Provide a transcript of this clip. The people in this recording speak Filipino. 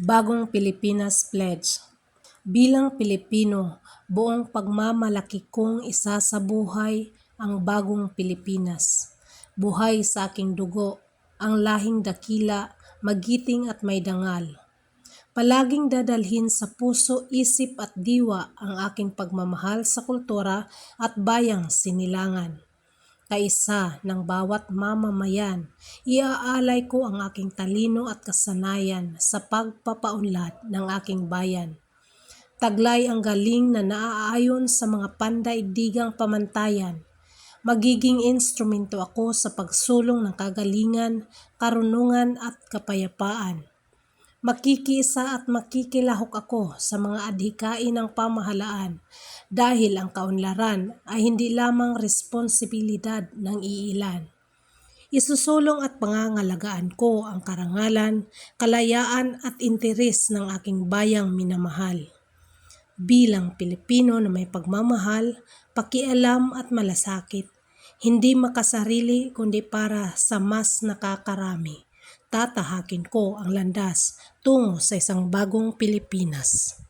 Bagong Pilipinas Pledge. Bilang Pilipino, buong pagmamalaki kong isasabuhay ang bagong Pilipinas. Buhay sa aking dugo, ang lahing dakila, magiting at may dangal. Palaging dadalhin sa puso, isip at diwa ang aking pagmamahal sa kultura at bayang sinilangan. Kaisa ng bawat mamamayan, iaalay ko ang aking talino at kasanayan sa pagpapaunlad ng aking bayan. Taglay ang galing na naaayon sa mga pandaigdigang pamantayan. Magiging instrumento ako sa pagsulong ng kagalingan, karunungan at kapayapaan. Makikiisa at makikilahok ako sa mga adhikain ng pamahalaan dahil ang kaunlaran ay hindi lamang responsibilidad ng iilan. Isusulong at pangangalagaan ko ang karangalan, kalayaan at interes ng aking bayang minamahal. Bilang Pilipino na may pagmamahal, pakialam at malasakit, hindi makasarili kundi para sa mas nakakarami. Tatahakin ko ang landas tungo sa isang bagong Pilipinas.